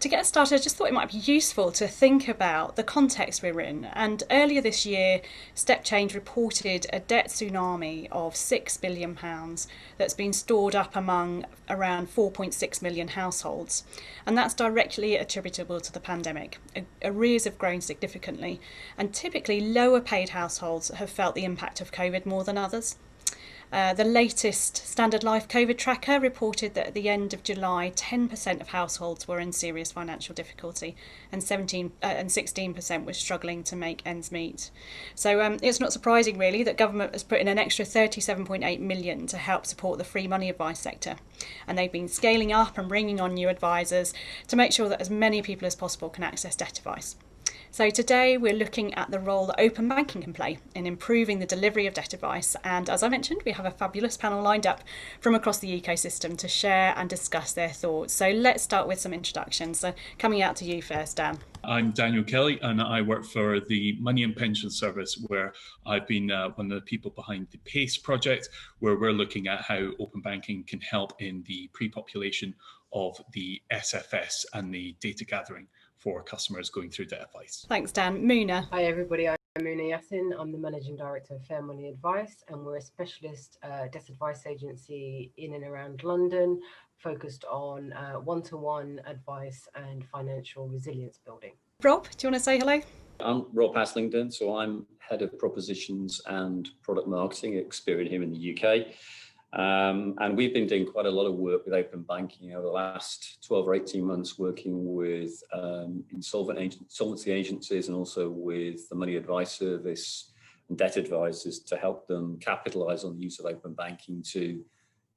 to get started, I just thought it might be useful to think about the context we're in. And earlier this year, StepChange reported a debt tsunami of £6 billion that's been stored up among around 4.6 million households. And that's directly attributable to the pandemic. Arrears have grown significantly, and typically lower paid households have felt the impact of COVID more than others. The latest Standard Life COVID tracker reported that at the end of July, 10% of households were in serious financial difficulty, and 16% were struggling to make ends meet. So it's not surprising, really, that government has put in an extra 37.8 million to help support the free money advice sector, and they've been scaling up and bringing on new advisors to make sure that as many people as possible can access debt advice. So today we're looking at the role that open banking can play in improving the delivery of debt advice, and as I mentioned, we have a fabulous panel lined up from across the ecosystem to share and discuss their thoughts. So let's start with some introductions. So coming out to you first, Dan. I'm Daniel Kelly, and I work for the Money and Pension Service, where I've been one of the people behind the PACE project, where we're looking at how open banking can help in the pre-population of the SFS and the data gathering for customers going through debt advice. Thanks, Dan. Muna. Hi, everybody. I'm Muna Yassin. I'm the Managing Director of Fair Money Advice, and we're a specialist debt advice agency in and around London, focused on one-to-one advice and financial resilience building. Rob, do you want to say hello? I'm Rob Haslingden, so I'm Head of Propositions and Product Marketing at Experian here in the UK. And we've been doing quite a lot of work with open banking over the last 12 or 18 months, working with insolvency agencies and also with the Money Advice Service and debt advisors to help them capitalise on the use of open banking to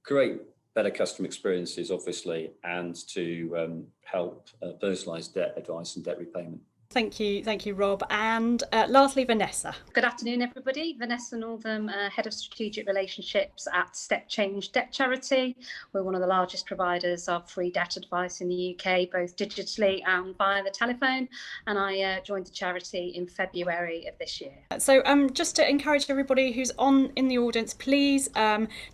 create better customer experiences, obviously, and to help personalise debt advice and debt repayment. Thank you, Rob. And lastly, Vanessa. Good afternoon, everybody. Vanessa Northam, Head of Strategic Relationships at StepChange Debt Charity. We're one of the largest providers of free debt advice in the UK, both digitally and via the telephone. And I joined the charity in February of this year. So just to encourage everybody who's in the audience, please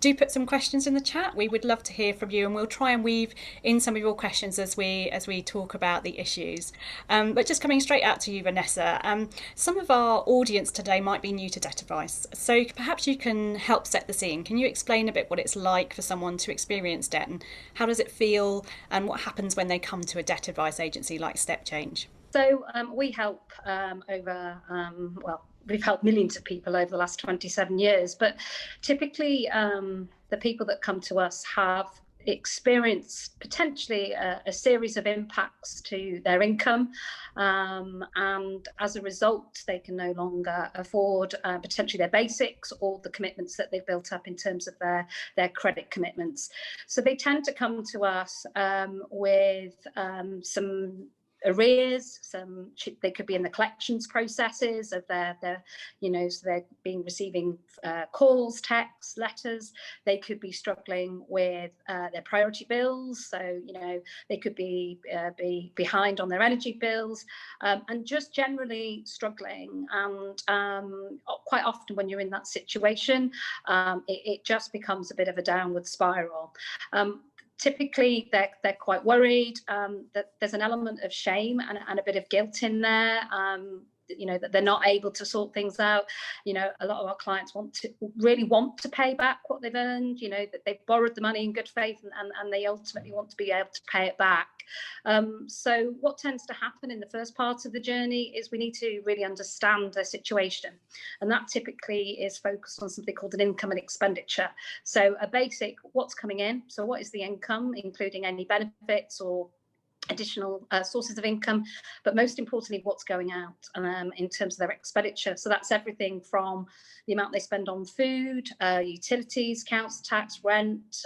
do put some questions in the chat. We would love to hear from you, and we'll try and weave in some of your questions as we talk about the issues. But just coming straight out to you, Vanessa. Some of our audience today might be new to debt advice, so perhaps you can help set the scene. Can you explain a bit what it's like for someone to experience debt, and how does it feel, and what happens when they come to a debt advice agency like StepChange? So we help we've helped millions of people over the last 27 years, but typically the people that come to us have experience potentially a series of impacts to their income, and as a result they can no longer afford potentially their basics or the commitments that they've built up in terms of their credit commitments. So they tend to come to us with some arrears. They could be in the collections processes of their so they're receiving calls, texts, letters. They could be struggling with their priority bills, so they could be behind on their energy bills, and just generally struggling. And quite often when you're in that situation, it just becomes a bit of a downward spiral. Typically, they're quite worried that there's an element of shame and a bit of guilt in there, that they're not able to sort things out. A lot of our clients really want to pay back what they've earned, that they've borrowed the money in good faith, and they ultimately want to be able to pay it back. So what tends to happen in the first part of the journey is we need to really understand their situation. And that typically is focused on something called an income and expenditure. So a basic, what's coming in? So what is the income, including any benefits or additional sources of income, but most importantly, what's going out in terms of their expenditure. So that's everything from the amount they spend on food, utilities, council tax, rent,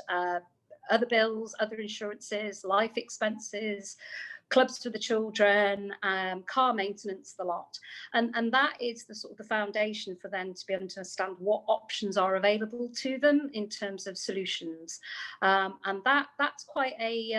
other bills, other insurances, life expenses, clubs for the children, car maintenance, the lot. And that is the sort of the foundation for them to be able to understand what options are available to them in terms of solutions. And that's quite a,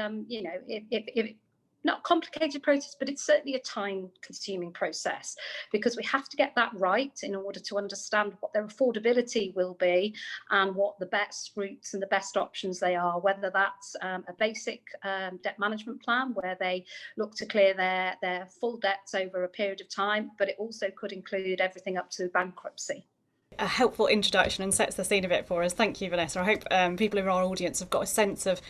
not a complicated process, but it's certainly a time-consuming process, because we have to get that right in order to understand what their affordability will be and what the best routes and the best options they are, whether that's a basic debt management plan where they look to clear their full debts over a period of time, but it also could include everything up to bankruptcy. A helpful introduction and sets the scene a bit for us. Thank you, Vanessa. I hope people in our audience have got a sense of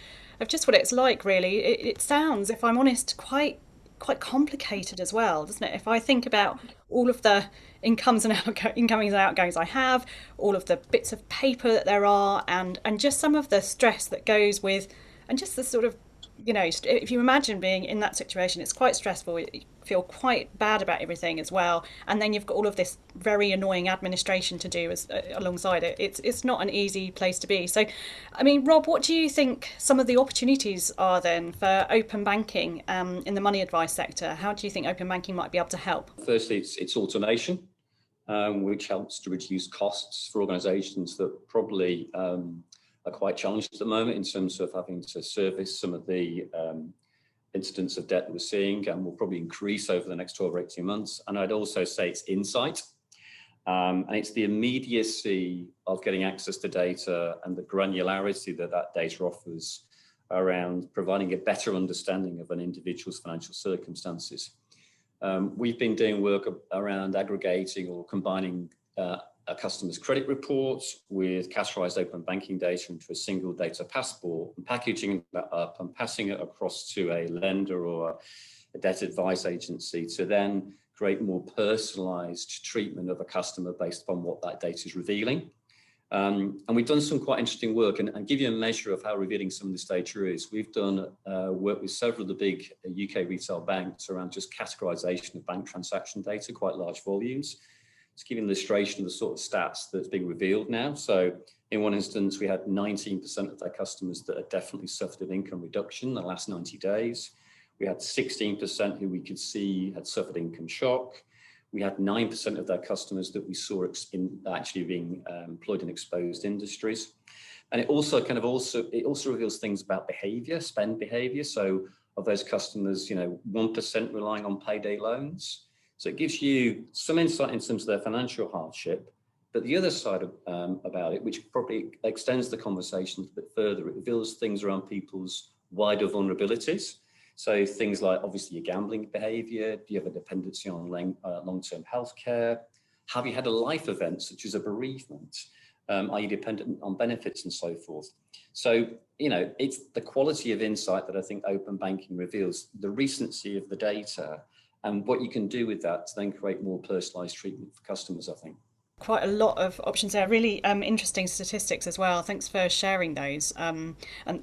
just what it's like, really. It sounds, if I'm honest, quite complicated as well, doesn't it? If I think about all of the incomings and outgoings I have, all of the bits of paper that there are, and just some of the stress that goes with, and just the sort of, you know, if you imagine being in that situation, it's quite stressful. You feel quite bad about everything as well, and then you've got all of this very annoying administration to do alongside it. It's not an easy place to be. So, I mean, Rob, what do you think some of the opportunities are then for open banking in the money advice sector? How do you think open banking might be able to help? Firstly, it's automation, which helps to reduce costs for organisations that probably are quite challenged at the moment in terms of having to service some of the incidents of debt that we're seeing, and will probably increase over the next 12 or 18 months. And I'd also say it's insight, and it's the immediacy of getting access to data and the granularity that data offers around providing a better understanding of an individual's financial circumstances. We've been doing work around aggregating or combining a customer's credit reports with categorized open banking data into a single data passport, and packaging that up and passing it across to a lender or a debt advice agency to then create more personalized treatment of a customer based upon what that data is revealing. And we've done some quite interesting work, and give you a measure of how revealing some of this data is. We've done work with several of the big UK retail banks around just categorization of bank transaction data, quite large volumes. To give an illustration of the sort of stats that's being revealed now. So in one instance, we had 19% of their customers that had definitely suffered an income reduction in the last 90 days. We had 16% who we could see had suffered income shock. We had 9% of their customers that we saw actually being employed in exposed industries. And it also reveals things about behavior, spend behavior. So of those customers, 1% relying on payday loans. So it gives you some insight in terms of their financial hardship. But the other side about it, which probably extends the conversation a bit further, it reveals things around people's wider vulnerabilities. So things like, obviously, your gambling behavior. Do you have a dependency on long-term health care? Have you had a life event, such as a bereavement? Are you dependent on benefits and so forth? So, it's the quality of insight that I think open banking reveals, the recency of the data, and what you can do with that to then create more personalised treatment for customers, I think. Quite a lot of options there. Really interesting statistics as well. Thanks for sharing those. And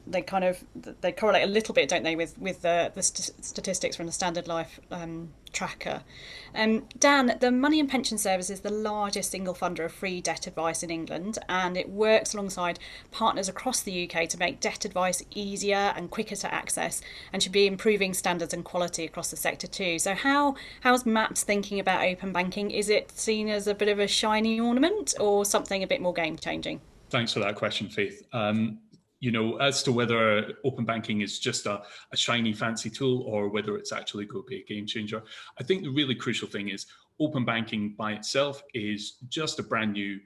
they correlate a little bit, don't they, with the statistics from the Standard Life tracker. Dan, the Money and Pension Service is the largest single funder of free debt advice in England, and it works alongside partners across the UK to make debt advice easier and quicker to access, and should be improving standards and quality across the sector too. So how's MAPS thinking about open banking? Is it seen as a bit of a shiny ornament or something a bit more game changing? Thanks for that question, Faith. As to whether open banking is just a shiny, fancy tool or whether it's actually going to be a game changer, I think the really crucial thing is open banking by itself is just a brand new,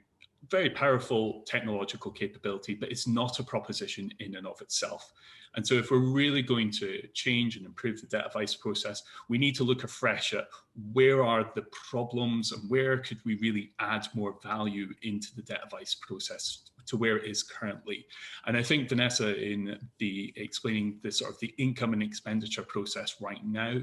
very powerful technological capability, but it's not a proposition in and of itself. And so if we're really going to change and improve the debt advice process, we need to look afresh at where are the problems and where could we really add more value into the debt advice process to where it is currently. And I think Vanessa, in explaining the sort of the income and expenditure process right now,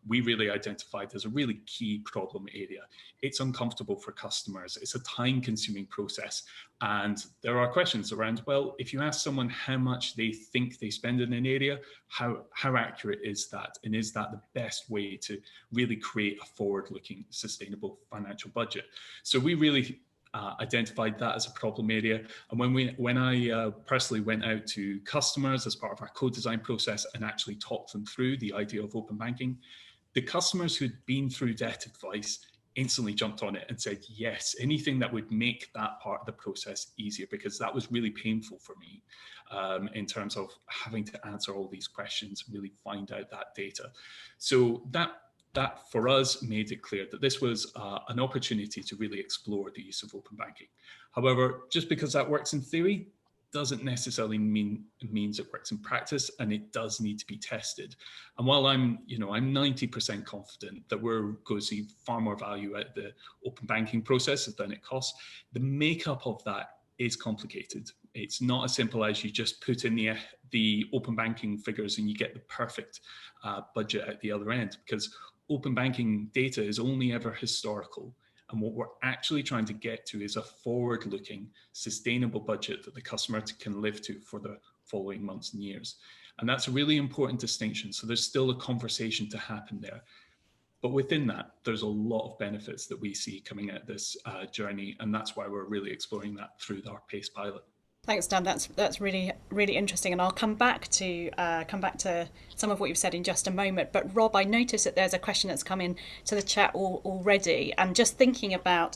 we really identified as a really key problem area. It's uncomfortable for customers. It's a time-consuming process. And there are questions around, well, if you ask someone how much they think they spend in an area, how accurate is that? And is that the best way to really create a forward-looking, sustainable financial budget? So we really identified that as a problem area. And when I personally went out to customers as part of our co-design process and actually talked them through the idea of open banking, the customers who'd been through debt advice, instantly jumped on it and said yes, anything that would make that part of the process easier, because that was really painful for me in terms of having to answer all these questions, really find out that data. So that for us made it clear that this was an opportunity to really explore the use of open banking. However, just because that works in theory doesn't necessarily means it works in practice, and it does need to be tested. And while I'm 90% confident that we're going to see far more value out of the open banking process than it costs, the makeup of that is complicated. It's not as simple as you just put in the open banking figures and you get the perfect budget at the other end, because open banking data is only ever historical. And what we're actually trying to get to is a forward-looking, sustainable budget that the customer can live to for the following months and years. And that's a really important distinction. So there's still a conversation to happen there. But within that, there's a lot of benefits that we see coming out of this journey. And that's why we're really exploring that through our PACE pilot. Thanks, Dan. That's really, really interesting, and I'll come back to some of what you've said in just a moment. But Rob, I noticed that there's a question that's come in to the chat already, and just thinking about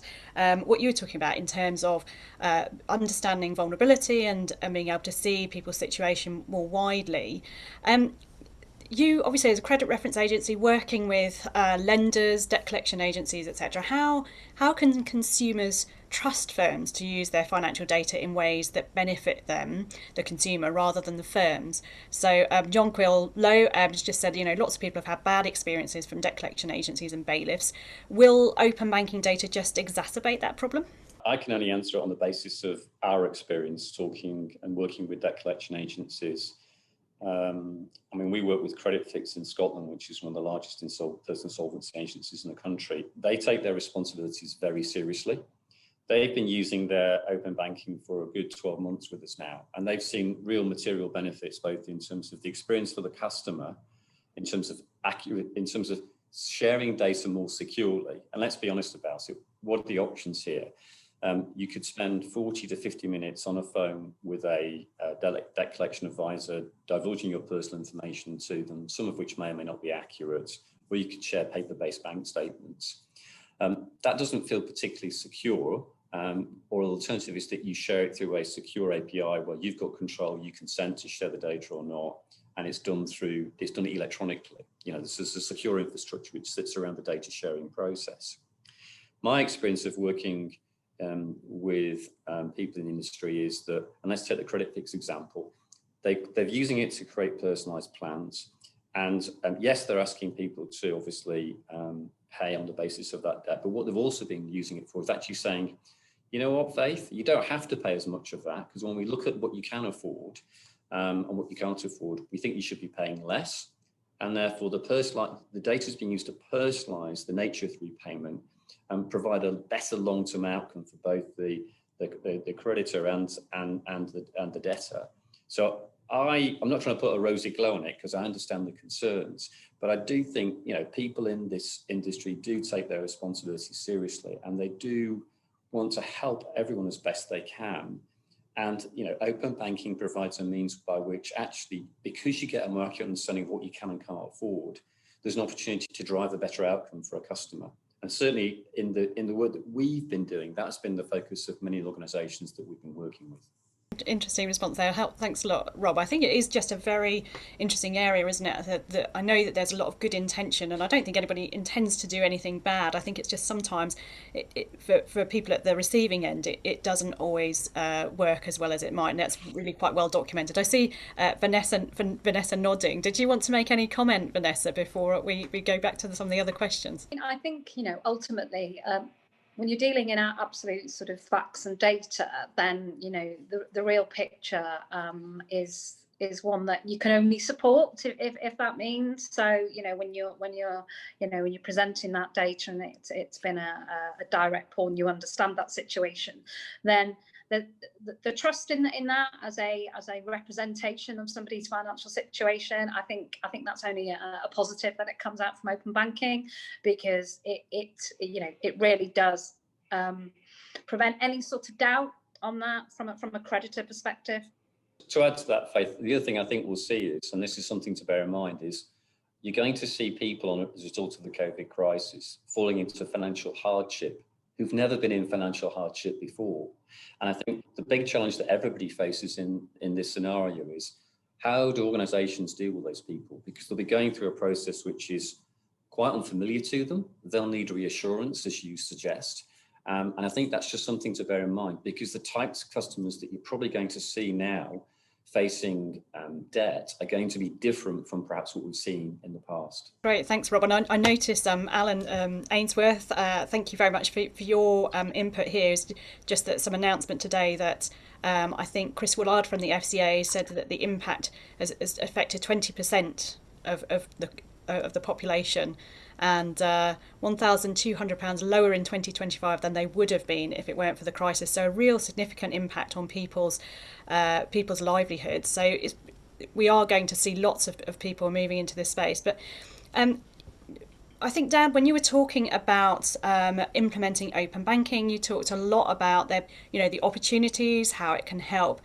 what you were talking about in terms of understanding vulnerability and being able to see people's situation more widely. You obviously, as a credit reference agency working with lenders, debt collection agencies, etc., how can consumers trust firms to use their financial data in ways that benefit them, the consumer, rather than the firms? So John Quill Lowe has just said, lots of people have had bad experiences from debt collection agencies and bailiffs. Will open banking data just exacerbate that problem? I can only answer it on the basis of our experience talking and working with debt collection agencies. We work with Creditfix in Scotland, which is one of the largest personal insolvency agencies in the country. They take their responsibilities very seriously. They've been using their open banking for a good 12 months with us now, and they've seen real material benefits, both in terms of the experience for the customer, in terms of sharing data more securely. And let's be honest about it. What are the options here? You could spend 40 to 50 minutes on a phone with a debt collection advisor, divulging your personal information to them, some of which may or may not be accurate, or you could share paper-based bank statements. That doesn't feel particularly secure, or an alternative is that you share it through a secure API where you've got control, you consent to share the data or not, and it's done electronically. This is a secure infrastructure which sits around the data sharing process. My experience of working with people in the industry is that, and let's take the Creditfix example, they're using it to create personalised plans, and yes, they're asking people to obviously pay on the basis of that debt, but what they've also been using it for is actually saying, you know what, Faith, you don't have to pay as much of that, because when we look at what you can afford and what you can't afford, we think you should be paying less, and therefore the data is being used to personalise the nature of repayment and provide a better long-term outcome for both the creditor and the debtor. So I'm not trying to put a rosy glow on it, because I understand the concerns, but I do think people in this industry do take their responsibility seriously, and they do want to help everyone as best they can. And open banking provides a means by which, actually, because you get a market understanding of what you can and can't afford, there's an opportunity to drive a better outcome for a customer. And certainly in the work that we've been doing, that's been the focus of many organisations that we've been working with. Interesting response there. Thanks a lot, Rob. I think it is just a very interesting area, isn't it? That I know that there's a lot of good intention, and I don't think anybody intends to do anything bad. I think it's just sometimes for people at the receiving end, it doesn't always work as well as it might, and that's really quite well documented. I see Vanessa nodding. Did you want to make any comment, Vanessa, before we go back to some of the other questions? I think, ultimately, when you're dealing in absolute sort of facts and data, then the real picture is one that you can only support if that means. So when you're presenting that data and it's been a direct pull and you understand that situation, then the trust in that as a representation of somebody's financial situation, I think that's only a positive that it comes out from open banking, because it really does prevent any sort of doubt on that from a creditor perspective. To add to that, Faith, the other thing I think we'll see is, and this is something to bear in mind, is you're going to see people as a result of the COVID crisis falling into financial hardship who've never been in financial hardship before. And I think the big challenge that everybody faces in this scenario is, how do organisations deal with those people? Because they'll be going through a process which is quite unfamiliar to them. They'll need reassurance, as you suggest. And I think that's just something to bear in mind, because the types of customers that you're probably going to see now facing debt are going to be different from perhaps what we've seen in the past. Great, thanks, Rob. And I noticed, Alan Ainsworth, thank you very much for your input here. It's just that some announcement today that I think Chris Willard from the FCA said that the impact has affected 20% of the population, and £1,200 lower in 2025 than they would have been if it weren't for the crisis. So a real significant impact on people's livelihoods. So we are going to see lots of people moving into this space. But I think, Dan, when you were talking about implementing open banking, you talked a lot about the opportunities, how it can help,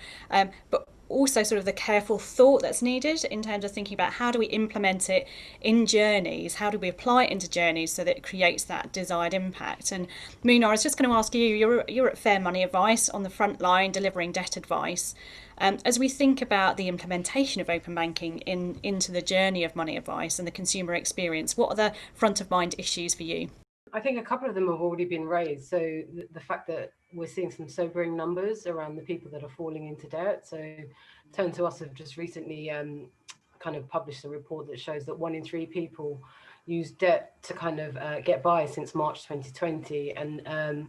but also sort of the careful thought that's needed in terms of thinking about how do we implement it in journeys, how do we apply it into journeys so that it creates that desired impact. And Muna, I was just going to ask you, you're at Fair Money Advice on the front line delivering debt advice. As we think about the implementation of open banking into the journey of money advice and the consumer experience, what are the front of mind issues for you? I think a couple of them have already been raised. So the fact that we're seeing some sobering numbers around the people that are falling into debt. So Turn to Us have just recently kind of published a report that shows that 1 in 3 people use debt to kind of get by since March 2020, and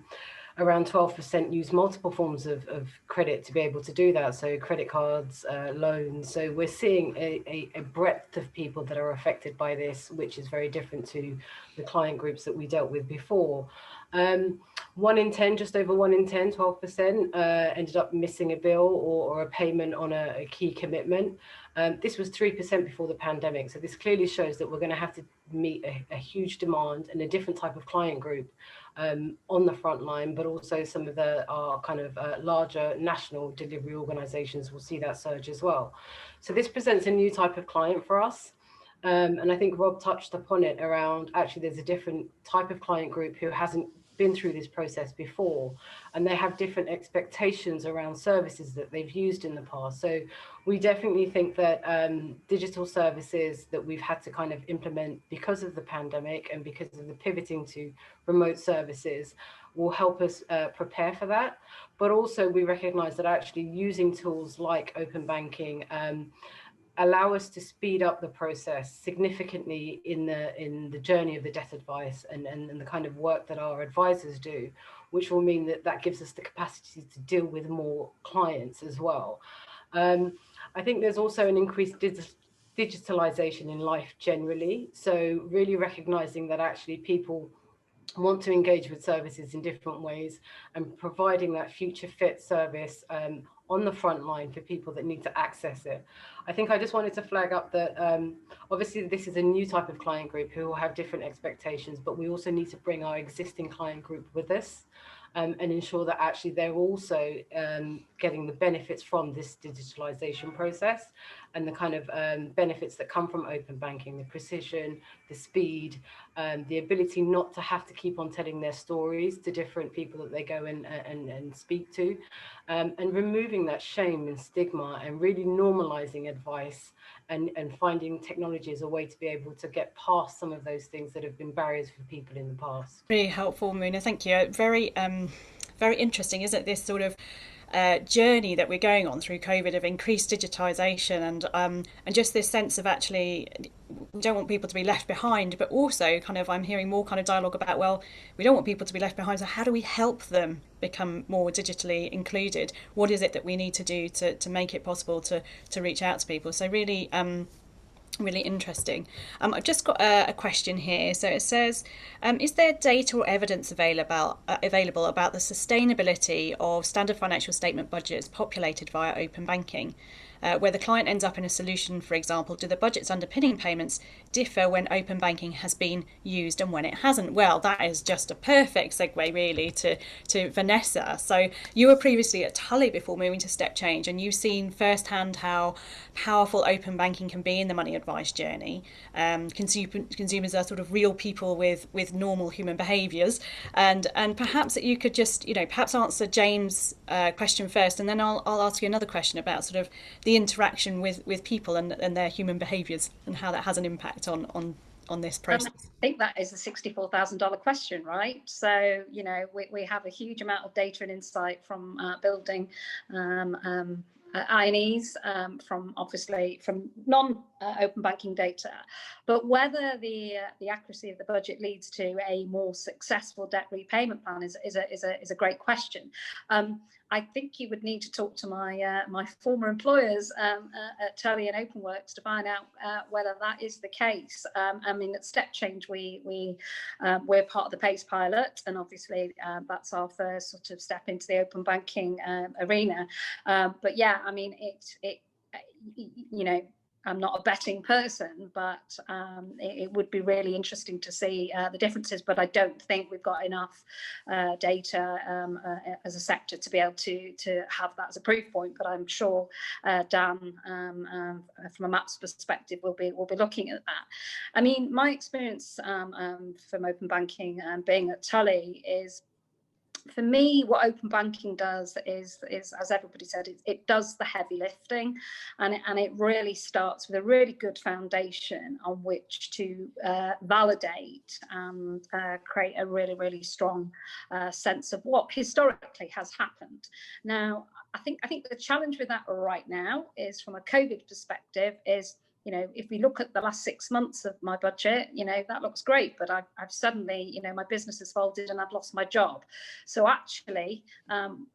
around 12% use multiple forms of credit to be able to do that. So credit cards, loans. So we're seeing a breadth of people that are affected by this, which is very different to the client groups that we dealt with before. 1 in 10, just over 1 in 10, 12% ended up missing a bill or a payment on a key commitment. This was 3% before the pandemic. So this clearly shows that we're going to have to meet a huge demand and a different type of client group on the front line, but also some of our kind of larger national delivery organizations will see that surge as well. So this presents a new type of client for us. And I think Rob touched upon it around, actually there's a different type of client group who hasn't been through this process before, and they have different expectations around services that they've used in the past. So we definitely think that digital services that we've had to kind of implement because of the pandemic and because of the pivoting to remote services will help us prepare for that. But also we recognize that actually using tools like open banking allow us to speed up the process significantly in the journey of the debt advice and the kind of work that our advisors do, which will mean that gives us the capacity to deal with more clients as well. I think there's also an increased digitalization in life generally. So really recognizing that actually people want to engage with services in different ways and providing that future fit service on the front line for people that need to access it. I think I just wanted to flag up that obviously this is a new type of client group who will have different expectations, but we also need to bring our existing client group with us and ensure that actually they're also getting the benefits from this digitalization process and the kind of benefits that come from open banking, the precision, the speed, the ability not to have to keep on telling their stories to different people that they go and speak to, and removing that shame and stigma and really normalizing advice and finding technology as a way to be able to get past some of those things that have been barriers for people in the past. Really helpful, Muna. Thank you. Very interesting, isn't it? This sort of journey that we're going on through COVID of increased digitization and just this sense of actually we don't want people to be left behind, but also kind of I'm hearing more kind of dialogue about, well, we don't want people to be left behind, so how do we help them become more digitally included? What is it that we need to do to make it possible to reach out to people? So really really interesting. I've just got a question here. So it says, is there data or evidence available about the sustainability of standard financial statement budgets populated via open banking? Where the client ends up in a solution, for example, do the budget's underpinning payments differ when open banking has been used and when it hasn't? Well, that is just a perfect segue really to Vanessa. So you were previously at Tully before moving to StepChange, and you've seen firsthand how powerful open banking can be in the money advice journey. Consumers are sort of real people with normal human behaviours, and perhaps that you could just, you know, perhaps answer James' question first, and then I'll ask you another question about sort of the interaction with people and their human behaviours and how that has an impact on this process. I think that is a $64,000 question, right? So, you know, we have a huge amount of data and insight from building INEs, from obviously from non-open banking data, but whether the accuracy of the budget leads to a more successful debt repayment plan is a great question. I think you would need to talk to my former employers at Tully and Openworks to find out whether that is the case. I mean, at StepChange, we're part of the PACE pilot, and obviously that's our first sort of step into the open banking arena. But yeah, I mean, it you know, I'm not a betting person, but it would be really interesting to see the differences. But I don't think we've got enough data as a sector to be able to have that as a proof point. But I'm sure Dan, from a MAPS perspective, will be looking at that. I mean, my experience from open banking and being at Tully is, for me, what open banking does is as everybody said, it does the heavy lifting, and it really starts with a really good foundation on which to validate and create a really strong sense of what historically has happened. Now, I think the challenge with that right now is, from a COVID perspective, is, you know, if we look at the last 6 months of my budget, you know, that looks great, but I've suddenly, you know, my business has folded and I've lost my job. So actually,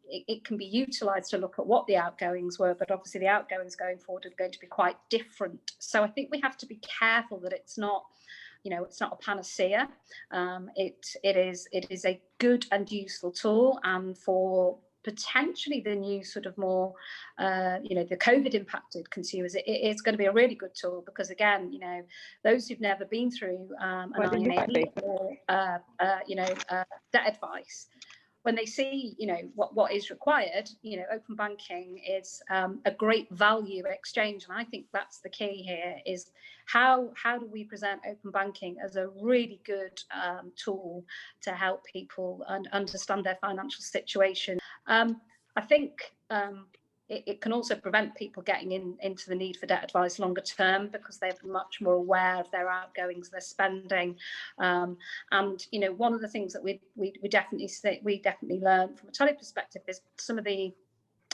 it can be utilised to look at what the outgoings were, but obviously the outgoings going forward are going to be quite different. So I think we have to be careful that it's not, you know, it's not a panacea. It is a good and useful tool, and for potentially the new sort of more, you know, the COVID impacted consumers, it's going to be a really good tool, because again, you know, those who've never been through an INE or, you know, debt advice, when they see, you know, what is required, you know, open banking is a great value exchange. And I think that's the key here, is how do we present open banking as a really good tool to help people understand their financial situation. I think it can also prevent people getting into the need for debt advice longer term, because they're much more aware of their outgoings, their spending, and you know, one of the things that we definitely learn from a Tully perspective is some of the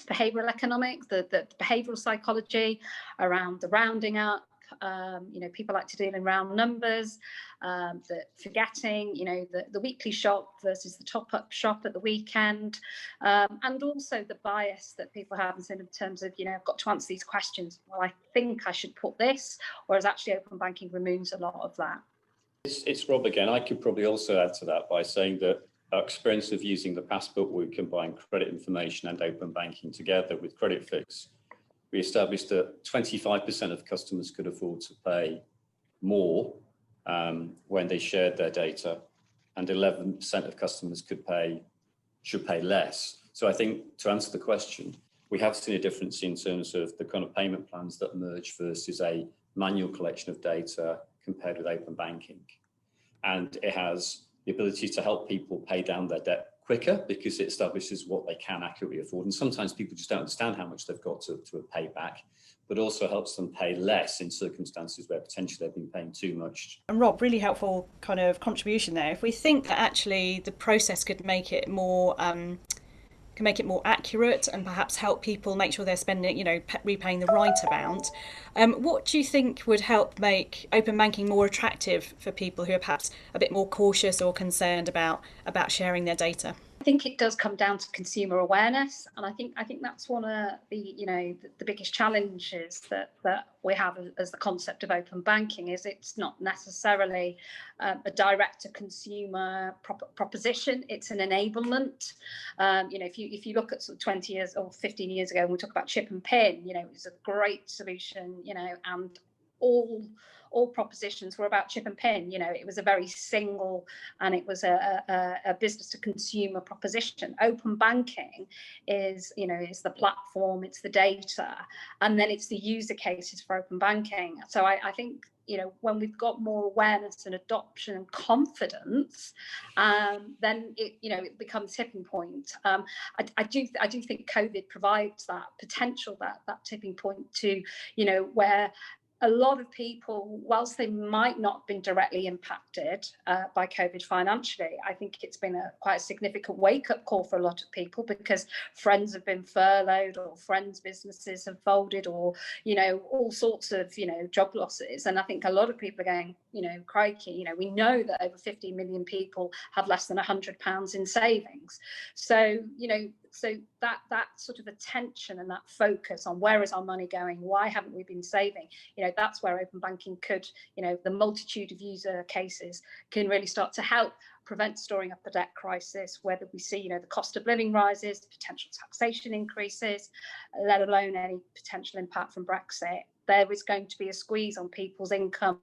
behavioural economics, the behavioural psychology around the rounding up. You know, people like to deal in round numbers, the forgetting, you know, the weekly shop versus the top-up shop at the weekend, and also the bias that people have in terms of, you know, I've got to answer these questions. Well, I think I should put this, whereas actually open banking removes a lot of that. It's Rob again. I could probably also add to that by saying that our experience of using the Passport, we combine credit information and open banking together with Credit Fix. We established that 25% of customers could afford to pay more when they shared their data, and 11% of customers should pay less. So I think, to answer the question, we have seen a difference in terms of the kind of payment plans that emerge versus a manual collection of data compared with open banking. And it has the ability to help people pay down their debt quicker, because it establishes what they can accurately afford. And sometimes people just don't understand how much they've got to pay back, but also helps them pay less in circumstances where potentially they've been paying too much. And Rob, really helpful kind of contribution there. If we think that actually the process could make it more accurate and perhaps help people make sure they're spending, you know, repaying the right amount, what do you think would help make open banking more attractive for people who are perhaps a bit more cautious or concerned about sharing their data? I think it does come down to consumer awareness, and I think that's one of the, you know, the biggest challenges that we have as the concept of open banking, is it's not necessarily a direct to consumer proposition. It's an enablement. You know, if you look at sort of 20 years or 15 years ago, when we talk about chip and pin, you know, it was a great solution, you know, and all propositions were about chip and pin. You know, it was a very single, and it was a business to consumer proposition. Open banking is, you know, it's the platform, it's the data, and then it's the user cases for open banking. So I think, you know, when we've got more awareness and adoption and confidence, then it, you know, it becomes tipping point. I do think COVID provides that potential, that tipping point to, you know, where a lot of people, whilst they might not have been directly impacted by COVID financially, I think it's been quite a significant wake-up call for a lot of people, because friends have been furloughed, or friends' businesses have folded, or, you know, all sorts of, you know, job losses. And I think a lot of people are going, you know, crikey, you know, we know that over 50 million people have less than £100 in savings. So, you know, so that sort of attention and that focus on where is our money going, why haven't we been saving, you know, that's where open banking could, you know, the multitude of user cases can really start to help prevent storing up a debt crisis, whether we see, you know, the cost of living rises, potential taxation increases, let alone any potential impact from Brexit. There is going to be a squeeze on people's income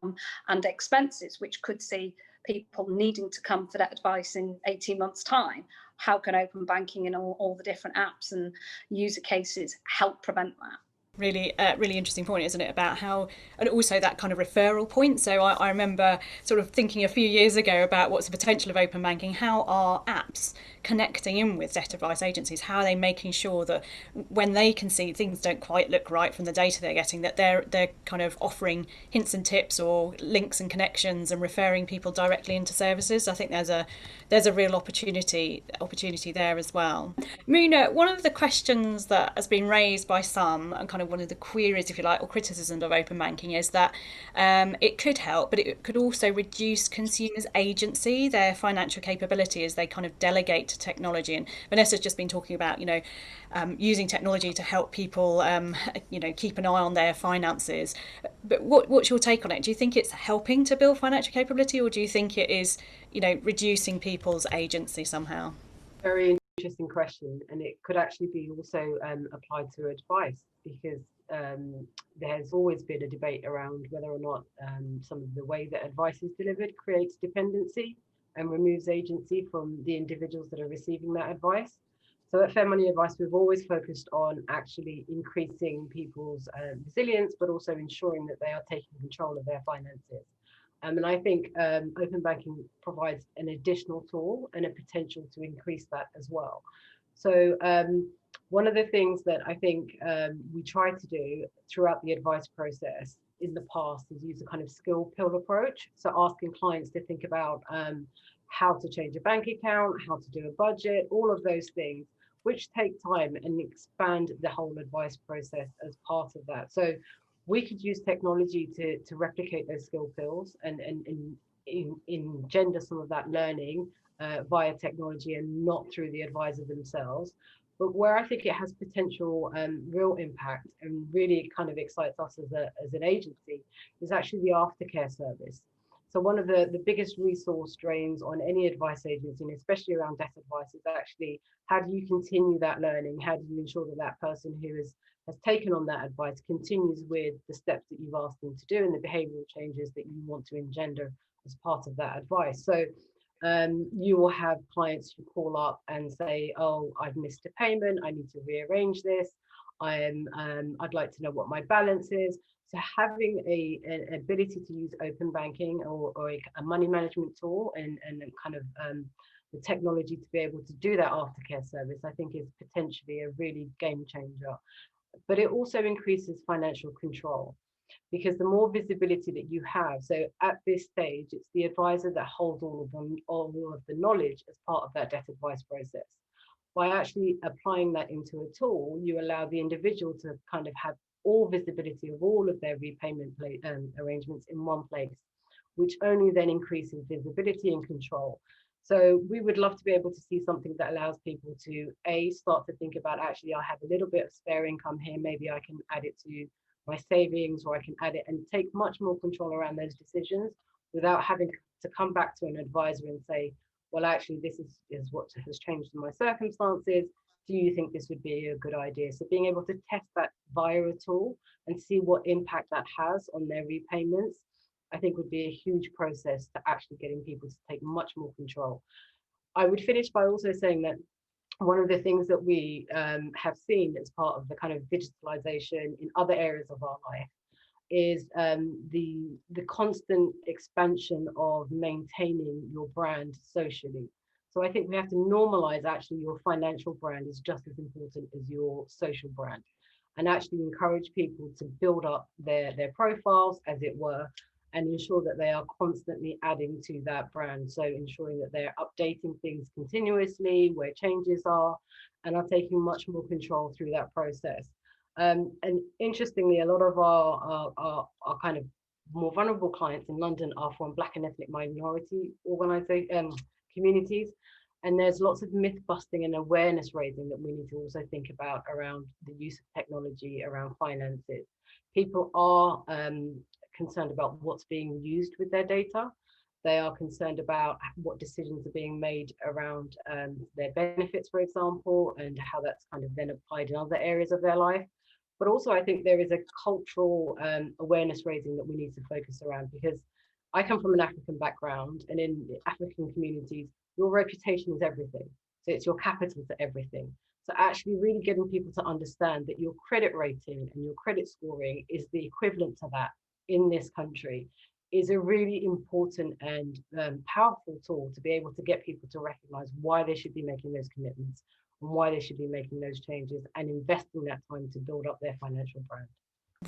and expenses, which could see people needing to come for that advice in 18 months' time. How can open banking and all the different apps and user cases help prevent that? Really, really interesting point, isn't it, about how, and also that kind of referral point. So I remember sort of thinking a few years ago about what's the potential of open banking, how are apps connecting in with debt advice agencies, how are they making sure that when they can see things don't quite look right from the data they're getting, that they're kind of offering hints and tips or links and connections and referring people directly into services. I think there's a real opportunity there as well. Muna, one of the questions that has been raised by some, and kind of one of the queries, if you like, or criticisms of open banking, is that it could help, but it could also reduce consumers' agency, their financial capability, as they kind of delegate to technology. And Vanessa's just been talking about, you know, using technology to help people, you know, keep an eye on their finances. But what's your take on it? Do you think it's helping to build financial capability, or do you think it is, you know, reducing people's agency somehow? Very interesting question, and it could actually be also applied to advice, because there's always been a debate around whether or not some of the way that advice is delivered creates dependency and removes agency from the individuals that are receiving that advice. So at Fair Money Advice, we've always focused on actually increasing people's resilience, but also ensuring that they are taking control of their finances. And I think open banking provides an additional tool and a potential to increase that as well. So one of the things that I think we try to do throughout the advice process in the past is use a kind of skill pill approach. So asking clients to think about how to change a bank account, how to do a budget, all of those things, which take time, and expand the whole advice process as part of that. So we could use technology to replicate those skill pills and engender some of that learning via technology and not through the advisor themselves. But where I think it has potential real impact and really kind of excites us as an agency is actually the aftercare service. So one of the biggest resource drains on any advice agency, and especially around debt advice, is actually how do you continue that learning? How do you ensure that that person who has taken on that advice continues with the steps that you've asked them to do and the behavioural changes that you want to engender as part of that advice? So you will have clients who call up and say, oh, I've missed a payment, I need to rearrange this, I'd like to know what my balance is. So having an ability to use open banking or a money management tool and kind of the technology to be able to do that aftercare service, I think is potentially a really game changer. But it also increases financial control, because the more visibility that you have, so at this stage, it's the advisor that holds all of the knowledge as part of that debt advice process. By actually applying that into a tool, you allow the individual to kind of have all visibility of all of their repayment arrangements in one place, which only then increases visibility and control. So we would love to be able to see something that allows people to start to think about, actually, I have a little bit of spare income here, maybe I can add it to my savings, or I can add it, and take much more control around those decisions without having to come back to an advisor and say, well, actually, this is what has changed in my circumstances. do you think this would be a good idea? So being able to test that via a tool and see what impact that has on their repayments, I think would be a huge process to actually getting people to take much more control. I would finish by also saying that one of the things that we have seen as part of the kind of digitalization in other areas of our life is the constant expansion of maintaining your brand socially. So I think we have to normalize actually your financial brand is just as important as your social brand, and actually encourage people to build up their profiles, as it were, and ensure that they are constantly adding to that brand. So ensuring that they're updating things continuously, where changes are, and are taking much more control through that process. And interestingly, a lot of our kind of more vulnerable clients in London are from Black and ethnic minority communities. And there's lots of myth busting and awareness raising that we need to also think about around the use of technology around finances. People are concerned about what's being used with their data. They are concerned about what decisions are being made around their benefits, for example, and how that's kind of then applied in other areas of their life. But also, I think there is a cultural awareness raising that we need to focus around, because I come from an African background, and in African communities, your reputation is everything. So it's your capital to everything. So actually really getting people to understand that your credit rating and your credit scoring is the equivalent to that in this country is a really important and powerful tool to be able to get people to recognize why they should be making those commitments and why they should be making those changes and investing that time to build up their financial brand.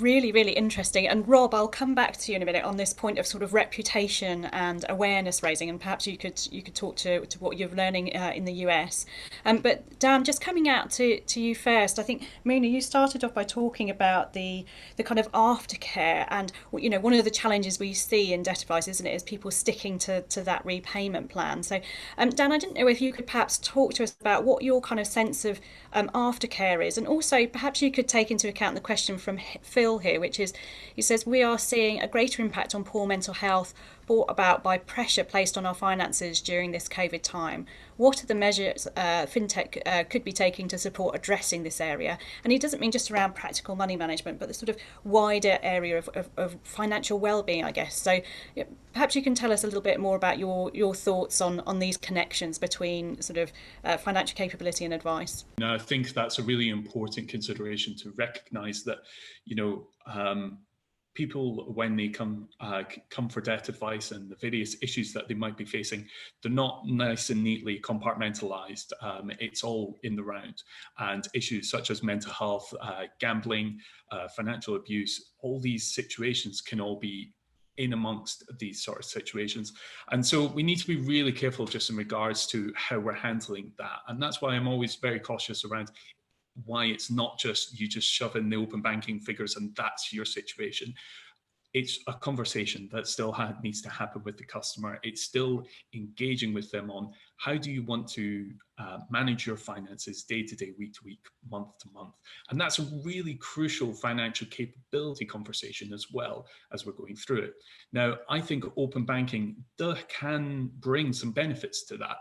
Really, really interesting. And Rob, I'll come back to you in a minute on this point of sort of reputation and awareness raising, and perhaps you could talk to what you're learning in the US. But Dan, just coming out to you first, I think Mina, you started off by talking about the kind of aftercare, and one of the challenges we see in debt advice, isn't it, is people sticking to that repayment plan. So Dan, I didn't know if you could perhaps talk to us about what your kind of sense of aftercare is, and also perhaps you could take into account the question from Phil here, which is, he says, we are seeing a greater impact on poor mental health brought about by pressure placed on our finances during this COVID time. What are the measures fintech could be taking to support addressing this area? And he doesn't mean just around practical money management, but the sort of wider area of financial well-being, I guess. So perhaps you can tell us a little bit more about your thoughts on these connections between sort of financial capability and advice. No, I think that's a really important consideration, to recognise that, people, when they come for debt advice and the various issues that they might be facing, they're not nice and neatly compartmentalised. It's all in the round, and issues such as mental health, gambling, financial abuse, all these situations can all be in amongst these sort of situations. And so we need to be really careful just in regards to how we're handling that. And that's why I'm always very cautious around why it's not just you just shove in the open banking figures and that's your situation. It's a conversation that still needs to happen with the customer. It's still engaging with them on how do you want to manage your finances day to day, week to week, month to month. And that's a really crucial financial capability conversation as well as we're going through it. Now, I think open banking can bring some benefits to that.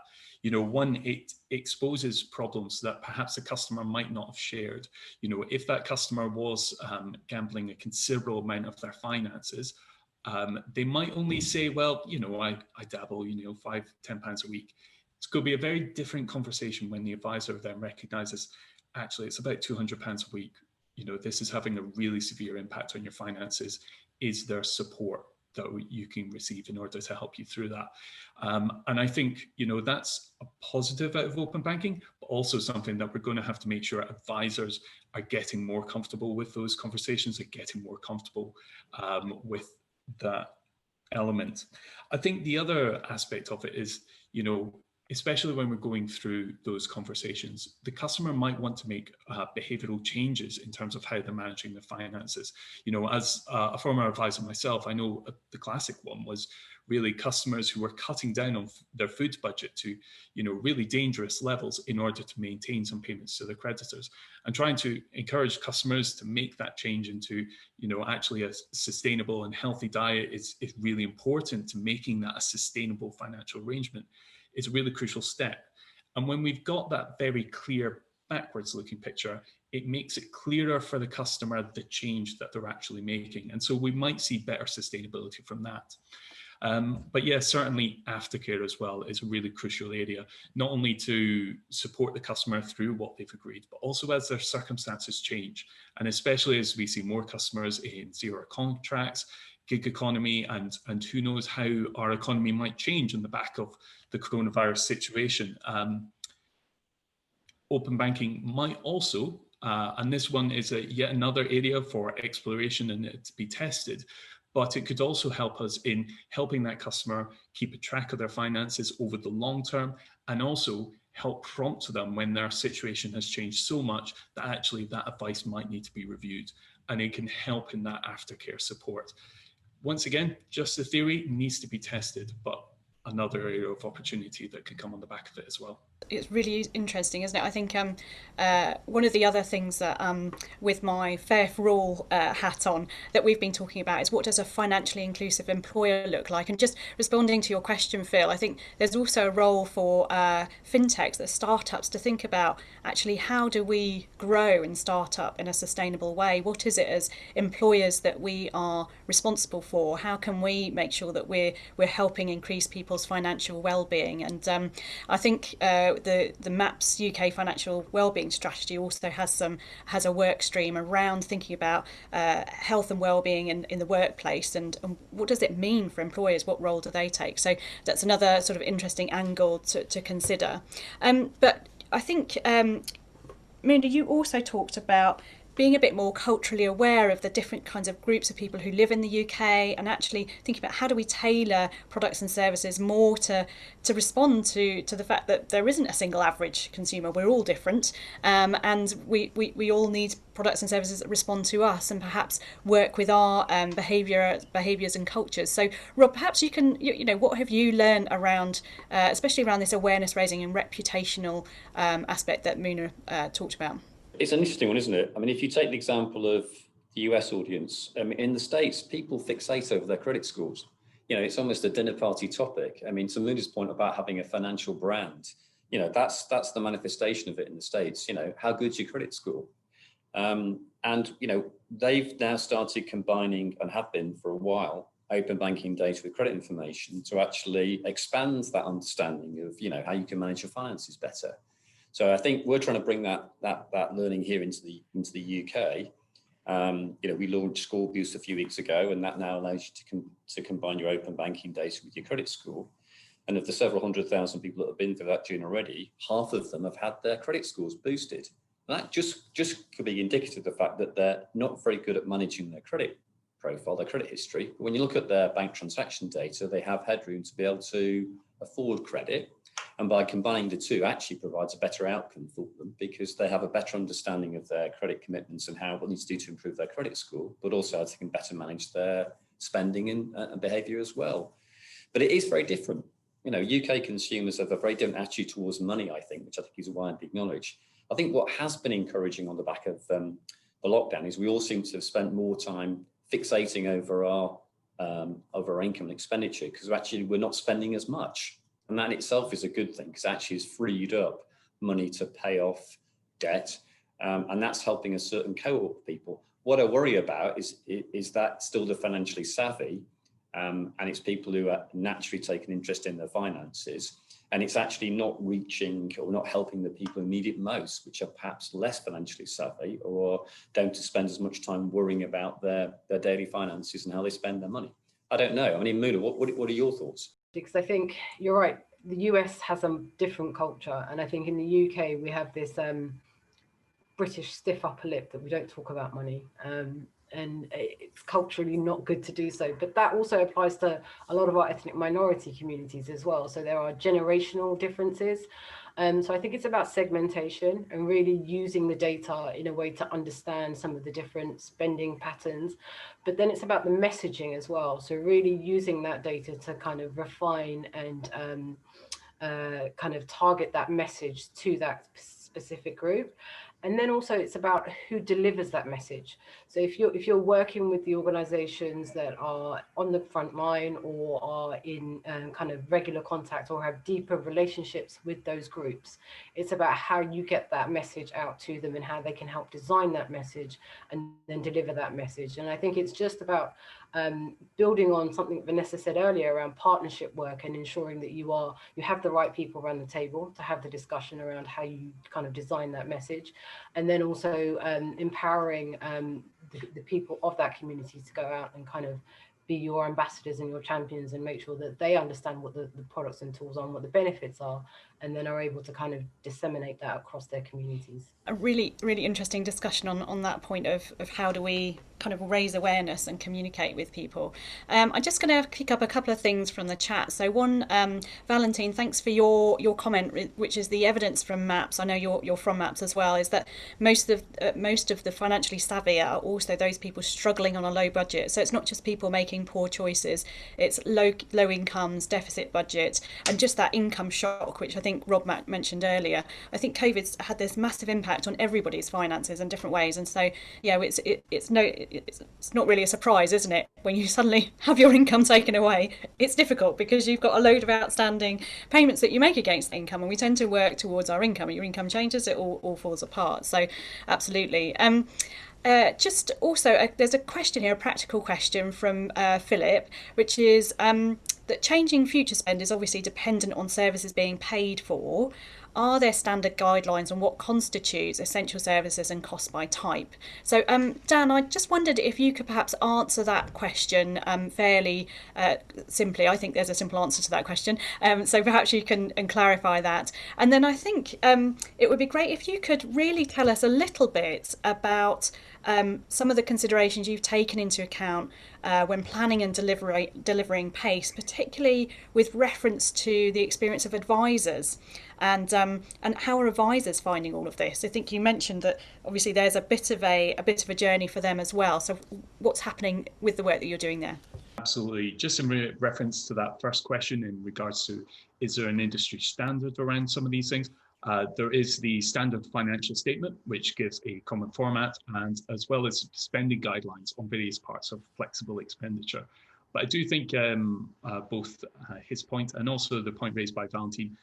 One, it exposes problems that perhaps the customer might not have shared. If that customer was gambling a considerable amount of their finances, they might only say, well, I dabble, £5-10 a week. It's going to be a very different conversation when the advisor then recognises, actually, it's about £200 a week. This is having a really severe impact on your finances. Is there support that you can receive in order to help you through that? And I think, that's a positive out of open banking, but also something that we're going to have to make sure advisors are getting more comfortable with those conversations, are getting more comfortable with that element. I think the other aspect of it is, especially when we're going through those conversations, the customer might want to make behavioral changes in terms of how they're managing their finances. As a former advisor myself, I know the classic one was really customers who were cutting down on their food budget to, really dangerous levels in order to maintain some payments to their creditors, and trying to encourage customers to make that change into, actually a sustainable and healthy diet is really important to making that a sustainable financial arrangement. It's a really crucial step. And when we've got that very clear backwards looking picture, it makes it clearer for the customer the change that they're actually making. And so we might see better sustainability from that. But yeah, certainly aftercare as well is a really crucial area, not only to support the customer through what they've agreed, but also as their circumstances change. And especially as we see more customers in zero contracts, gig economy, and who knows how our economy might change on the back of the coronavirus situation. Open banking might also, and this one is yet another area for exploration and to be tested, but it could also help us in helping that customer keep a track of their finances over the long term, and also help prompt them when their situation has changed so much that actually that advice might need to be reviewed, and it can help in that aftercare support. Once again, just the theory needs to be tested, but another area of opportunity that could come on the back of it as well. It's really interesting, isn't it? I think one of the other things that with my Fair for All hat on that we've been talking about is what does a financially inclusive employer look like? And just responding to your question, Phil, I think there's also a role for fintechs, the startups, to think about actually how do we grow and start up in a sustainable way? What is it as employers that we are responsible for? How can we make sure that we're helping increase people's financial well-being? And I think the MAPS UK financial wellbeing strategy also has a work stream around thinking about health and wellbeing in the workplace, and what does it mean for employers? What role do they take? So that's another sort of interesting angle to consider. But I think, Muna, you also talked about being a bit more culturally aware of the different kinds of groups of people who live in the UK, and actually thinking about how do we tailor products and services more to respond to the fact that there isn't a single average consumer. We're all different, and we all need products and services that respond to us and perhaps work with our behaviours and cultures. So Rob, perhaps you can, what have you learned around, especially around this awareness raising and reputational aspect that Muna talked about? It's an interesting one, isn't it? I mean, if you take the example of the US audience, in the States, people fixate over their credit scores. It's almost a dinner party topic. I mean, to Muna's point about having a financial brand, that's the manifestation of it in the States. How good's your credit score? And they've now started combining, and have been for a while, open banking data with credit information to actually expand that understanding of, how you can manage your finances better. So I think we're trying to bring that learning here into the UK. We launched Score Boost a few weeks ago, and that now allows you to combine your open banking data with your credit score. And of the several 100,000 people that have been through that journey already, half of them have had their credit scores boosted. And that just could be indicative of the fact that they're not very good at managing their credit profile, their credit history. But when you look at their bank transaction data, they have headroom to be able to afford credit. And by combining the two actually provides a better outcome for them, because they have a better understanding of their credit commitments and what they need to do to improve their credit score, but also they can better manage their spending and behaviour as well. But it is very different. UK consumers have a very different attitude towards money, I think, which I think is widely acknowledged. I think what has been encouraging on the back of the lockdown is we all seem to have spent more time fixating over our income and expenditure, because actually we're not spending as much. And that in itself is a good thing, because actually it's freed up money to pay off debt. And that's helping a certain cohort of people. What I worry about is that still the financially savvy, and it's people who are naturally taking interest in their finances. And it's actually not reaching or not helping the people who need it most, which are perhaps less financially savvy or don't spend as much time worrying about their daily finances and how they spend their money. I don't know. I mean, Muna, what are your thoughts? Because I think you're right. The US has a different culture, and I think in the UK we have this British stiff upper lip that we don't talk about money, and it's culturally not good to do so. But that also applies to a lot of our ethnic minority communities as well. So there are generational differences. So I think it's about segmentation and really using the data in a way to understand some of the different spending patterns. But then it's about the messaging as well. So really using that data to kind of refine and kind of target that message to that specific group. And then also it's about who delivers that message. So if you're working with the organisations that are on the front line or are in kind of regular contact or have deeper relationships with those groups, it's about how you get that message out to them and how they can help design that message and then deliver that message. And I think it's just about building on something Vanessa said earlier around partnership work and ensuring that you have the right people around the table to have the discussion around how you kind of design that message, and then also empowering the people of that community to go out and kind of be your ambassadors and your champions and make sure that they understand what the products and tools are and what the benefits are, and then are able to kind of disseminate that across their communities. A really, really interesting discussion on that point of how do we kind of raise awareness and communicate with people. I'm just going to pick up a couple of things from the chat. So one, Valentine, thanks for your comment, which is the evidence from MAPS. I know you're from MAPS as well. Is that most of the financially savvy are also those people struggling on a low budget. So it's not just people making poor choices. It's low incomes, deficit budget, and just that income shock, which I think Rob mentioned earlier. I think COVID's had this massive impact on everybody's finances in different ways, and so yeah, it's not really a surprise, isn't it, when you suddenly have your income taken away? It's difficult because you've got a load of outstanding payments that you make against income, and we tend to work towards our income. Your income changes, it all falls apart. So absolutely. Just also, there's a question here, a practical question from Philip, which is that changing future spend is obviously dependent on services being paid for. Are there standard guidelines on what constitutes essential services and cost by type? So, Dan, I just wondered if you could perhaps answer that question fairly simply. I think there's a simple answer to that question. So perhaps you can clarify that. And then I think it would be great if you could really tell us a little bit about some of the considerations you've taken into account when planning and delivering PACE, particularly with reference to the experience of advisors, and how are advisors finding all of this? I think you mentioned that obviously there's a bit of a journey for them as well. So what's happening with the work that you're doing there? Absolutely. Just in reference to that first question in regards to, is there an industry standard around some of these things? There is the standard financial statement, which gives a common format, and as well as spending guidelines on various parts of flexible expenditure. But I do think both his point and also the point raised by Valentine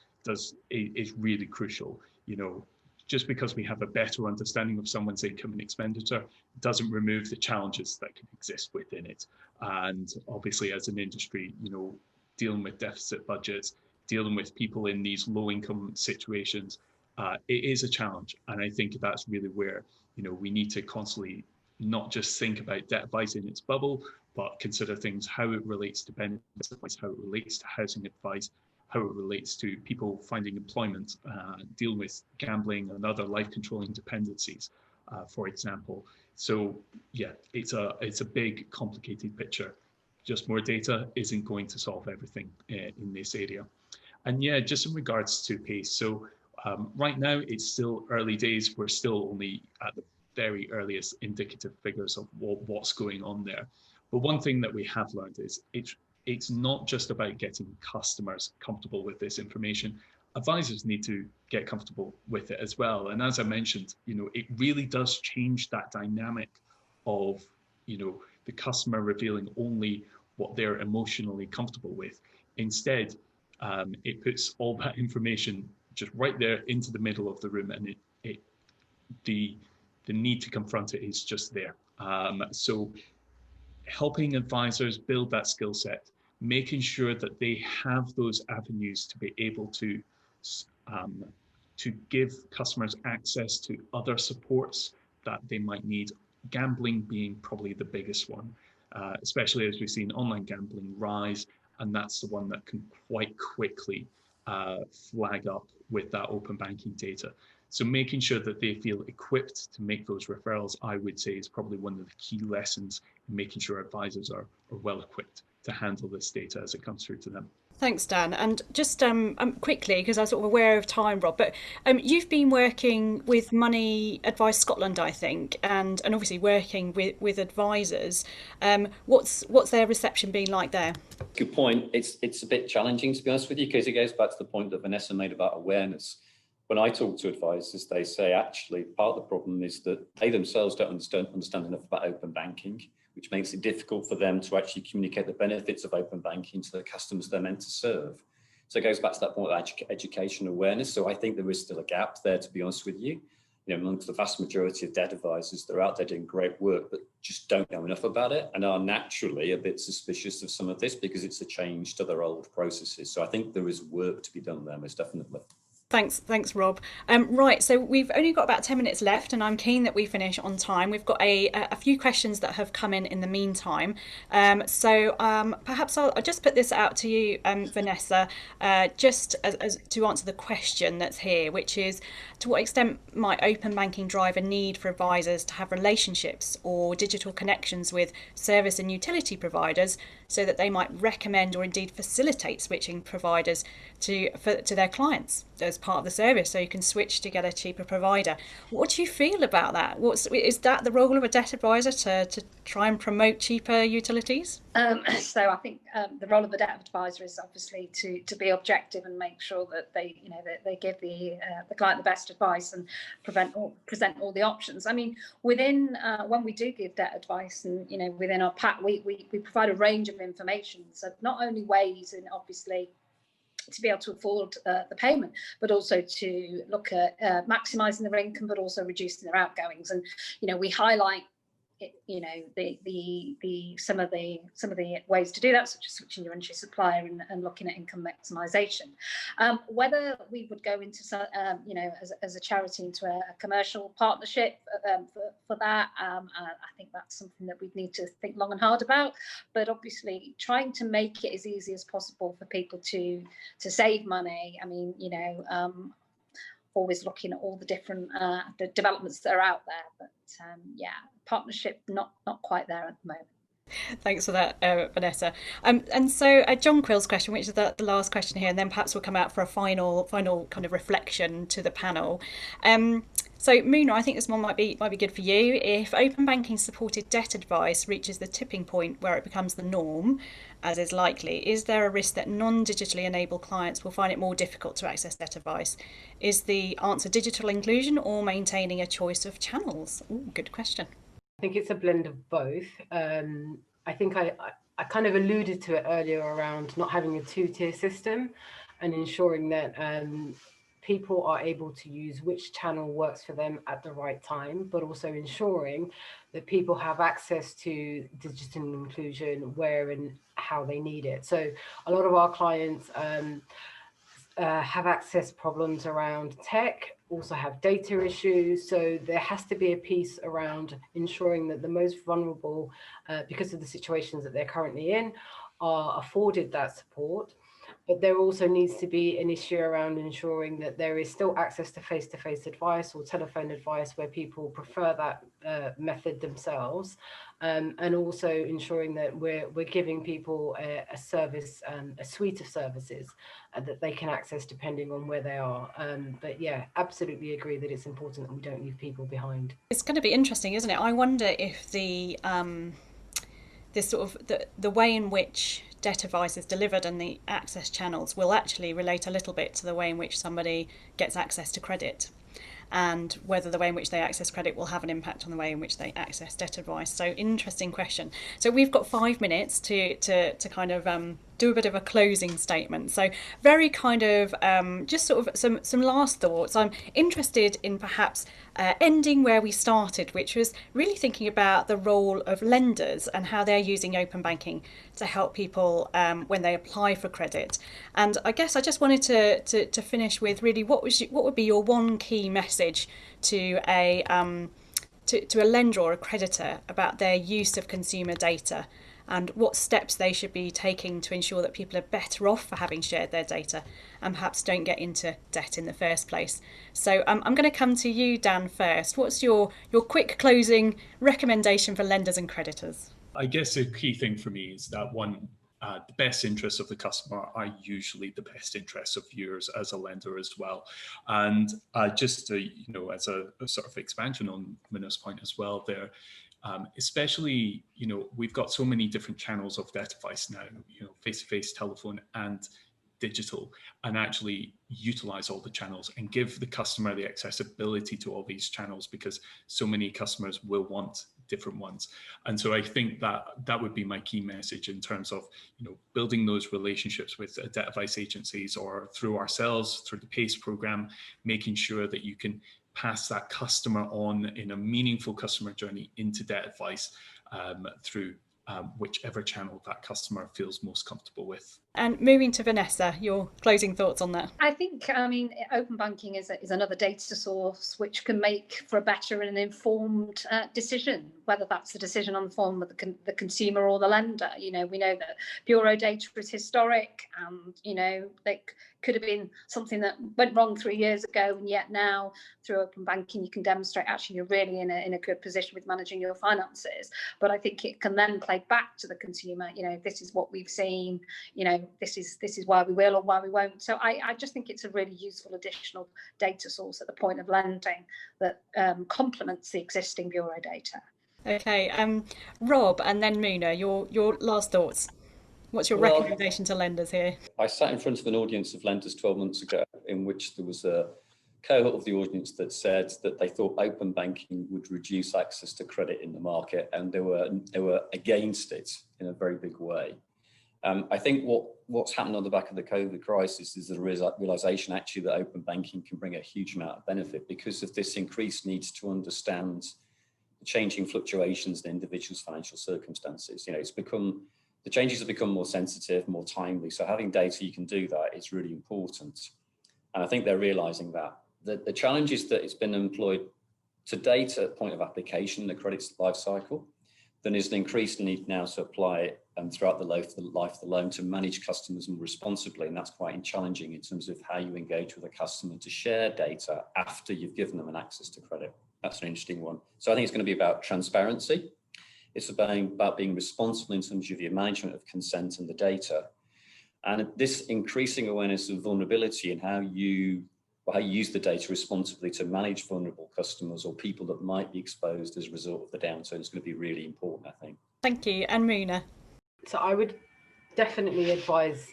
is really crucial. You know, just because we have a better understanding of someone's income and expenditure doesn't remove the challenges that can exist within it. And obviously, as an industry, you know, dealing with deficit budgets, dealing with people in these low income situations, it is a challenge. And I think that's really where, you know, we need to constantly not just think about debt advice in its bubble, but consider things, how it relates to benefits advice, how it relates to housing advice, how it relates to people finding employment, dealing with gambling and other life controlling dependencies, for example. So yeah, it's a big, complicated picture. Just more data isn't going to solve everything in this area. And yeah, just in regards to PACE, so right now it's still early days. We're still only at the very earliest indicative figures of what's going on there. But one thing that we have learned is it's not just about getting customers comfortable with this information. Advisors need to get comfortable with it as well. And as I mentioned, you know, it really does change that dynamic of, you know, the customer revealing only what they're emotionally comfortable with. Instead, it puts all that information just right there into the middle of the room, and the need to confront it is just there. So helping advisors build that skill set, making sure that they have those avenues to be able to give customers access to other supports that they might need, gambling being probably the biggest one, especially as we've seen online gambling rise, and that's the one that can quite quickly flag up with that open banking data. So making sure that they feel equipped to make those referrals, I would say, is probably one of the key lessons in making sure advisors are well equipped to handle this data as it comes through to them. Thanks, Dan. And just quickly, because I'm sort of aware of time, Rob, but you've been working with Money Advice Scotland, I think, and obviously working with advisors. What's their reception been like there? Good point. It's a bit challenging, to be honest with you, because it goes back to the point that Vanessa made about awareness. when I talk to advisors, they say actually part of the problem is that they themselves don't understand enough about open banking, which makes it difficult for them to actually communicate the benefits of open banking to the customers they're meant to serve. So it goes back to that point of education awareness. So I think there is still a gap there, to be honest with you. You know, amongst the vast majority of debt advisors, they're out there doing great work, but just don't know enough about it and are naturally a bit suspicious of some of this because it's a change to their old processes. So I think there is work to be done there, most definitely. Thanks, Rob. Right, so we've only got about 10 minutes left, and I'm keen that we finish on time. We've got a few questions that have come in the meantime. Perhaps I'll just put this out to you, Vanessa, just as to answer the question that's here, which is, to what extent might open banking drive a need for advisors to have relationships or digital connections with service and utility providers so that they might recommend or indeed facilitate switching providers to their clients as part of the service, so you can switch to get a cheaper provider? What do you feel about that? Is that the role of a debt advisor to try and promote cheaper utilities? So I think the role of the debt advisor is obviously to be objective and make sure that they give the client the best advice and present all the options. I mean, within when we do give debt advice, and within our pack, we provide a range of information. So not only ways, and obviously, to be able to afford the payment, but also to look at maximising their income, but also reducing their outgoings. And we highlight some of the ways to do that, such as switching your entry supplier and looking at income maximisation. Whether we would go into as a charity into a commercial partnership for that, I think that's something that we'd need to think long and hard about. But obviously, trying to make it as easy as possible for people to save money. I mean, always looking at all the different the developments that are out there, but partnership not quite there at the moment. Thanks for that, Vanessa. And so John Quill's question, which is the last question here, and then perhaps we'll come out for a final kind of reflection to the panel. So Muna, I think this one might be good for you. If open banking supported debt advice reaches the tipping point where it becomes the norm, as is likely, is there a risk that non-digitally enabled clients will find it more difficult to access debt advice? Is the answer digital inclusion or maintaining a choice of channels? Ooh, good question. I think it's a blend of both. I think I kind of alluded to it earlier around not having a two-tier system and ensuring that people are able to use which channel works for them at the right time, but also ensuring that people have access to digital inclusion where and how they need it. So a lot of our clients have access problems around tech, also have data issues. So there has to be a piece around ensuring that the most vulnerable, because of the situations that they're currently in, are afforded that support. But there also needs to be an issue around ensuring that there is still access to face-to-face advice or telephone advice where people prefer that method themselves, and also ensuring that we're giving people a service, a suite of services that they can access depending on where they are. But yeah, absolutely agree that it's important that we don't leave people behind. It's going to be interesting, isn't it? I wonder if the way in which debt advice is delivered and the access channels will actually relate a little bit to the way in which somebody gets access to credit, and whether the way in which they access credit will have an impact on the way in which they access debt advice. So interesting question. So we've got 5 minutes to kind of do a bit of a closing statement. So very kind of just sort of some last thoughts. I'm interested in perhaps ending where we started, which was really thinking about the role of lenders and how they're using open banking to help people when they apply for credit. And I guess I just wanted to finish with really what would be your one key message to a lender or a creditor about their use of consumer data, and what steps they should be taking to ensure that people are better off for having shared their data and perhaps don't get into debt in the first place. So I'm going to come to you, Dan, first. What's your quick closing recommendation for lenders and creditors? I guess the key thing for me is that the best interests of the customer are usually the best interests of yours as a lender as well. And just to, as a sort of expansion on Mina's point as well there, especially, we've got so many different channels of debt advice now, face-to-face, telephone, and digital and actually utilize all the channels and give the customer the accessibility to all these channels, because so many customers will want different ones. And so I think that that would be my key message in terms of, you know, building those relationships with debt advice agencies or through ourselves, through the PACE program, making sure that you can pass that customer on in a meaningful customer journey into debt advice through whichever channel that customer feels most comfortable with. And moving to Vanessa, your closing thoughts on that? I think, I mean, open banking is another data source which can make for a better and informed decision, whether that's the decision on the form of the consumer or the lender. You know, we know that bureau data is historic, and, you know, they could have been something that went wrong 3 years ago, and yet now through open banking you can demonstrate actually you're really in a good position with managing your finances. But I think it can then play back to the consumer, you know, this is what we've seen, you know, this is why we will or why we won't. So I just think it's a really useful additional data source at the point of lending that complements the existing bureau data. Okay, Rob and then Muna, your last thoughts. What's your recommendation to lenders here? I sat in front of an audience of lenders 12 months ago in which there was a cohort of the audience that said that they thought open banking would reduce access to credit in the market, and they were against it in a very big way. I think what's happened on the back of the COVID crisis is the realization actually that open banking can bring a huge amount of benefit because of this increased need to understand the changing fluctuations in individuals' financial circumstances. You know, the changes have become more sensitive, more timely. So having data you can do that is really important. And I think they're realizing that. The challenge is that it's been employed to date at point of application, the credit life cycle. Then there's an increased need now to apply it throughout the life of the loan to manage customers more responsibly. And that's quite challenging in terms of how you engage with a customer to share data after you've given them an access to credit. That's an interesting one. So I think it's going to be about transparency. It's about being responsible in terms of your management of consent and the data. And this increasing awareness of vulnerability and how you use the data responsibly to manage vulnerable customers or people that might be exposed as a result of the downturn is going to be really important, I think. Thank you. And Muna? So I would definitely advise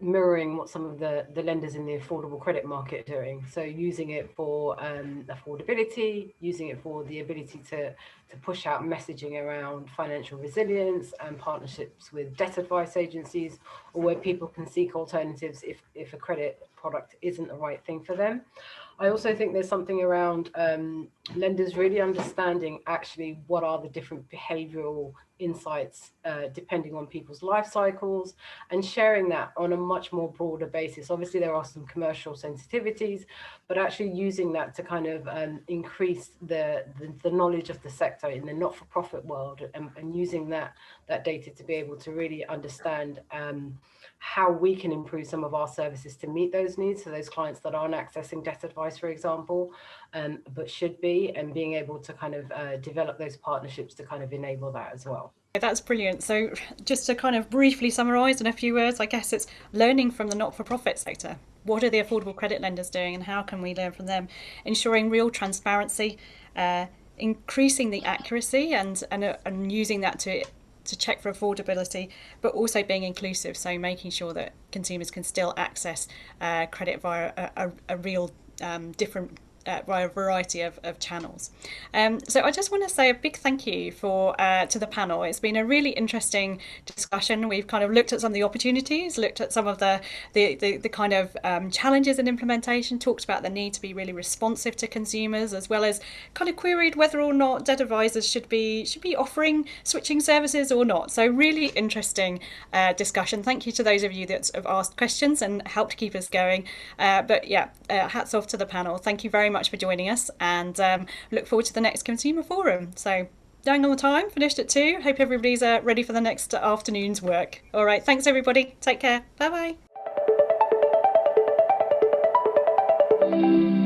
mirroring what some of the lenders in the affordable credit market are doing. So using it for affordability, using it for the ability to push out messaging around financial resilience and partnerships with debt advice agencies, or where people can seek alternatives if a credit product isn't the right thing for them. I also think there's something around lenders really understanding actually what are the different behavioral insights depending on people's life cycles, and sharing that on a much more broader basis. Obviously there are some commercial sensitivities, but actually using that to kind of increase the knowledge of the sector in the not-for-profit world, and using that data to be able to really understand how we can improve some of our services to meet those needs. So those clients that aren't accessing debt advice, for example, but should be, and being able to kind of develop those partnerships to kind of enable that as well. That's brilliant. So just to kind of briefly summarise in a few words, I guess it's learning from the not-for-profit sector. What are the affordable credit lenders doing and how can we learn from them? Ensuring real transparency, increasing the accuracy and using that to check for affordability, but also being inclusive, so making sure that consumers can still access credit via a real different via a variety of channels. So I just want to say a big thank you to the panel. It's been a really interesting discussion. We've kind of looked at some of the opportunities, looked at some of the kind of challenges in implementation, talked about the need to be really responsive to consumers, as well as kind of queried whether or not debt advisors should be offering switching services or not. So really interesting discussion. Thank you to those of you that have asked questions and helped keep us going. But yeah, hats off to the panel. Thank you very much for joining us, and look forward to the next consumer forum. So going on the time, finished at 2. Hope everybody's ready for the next afternoon's work. All right, thanks everybody. Take care. Bye bye.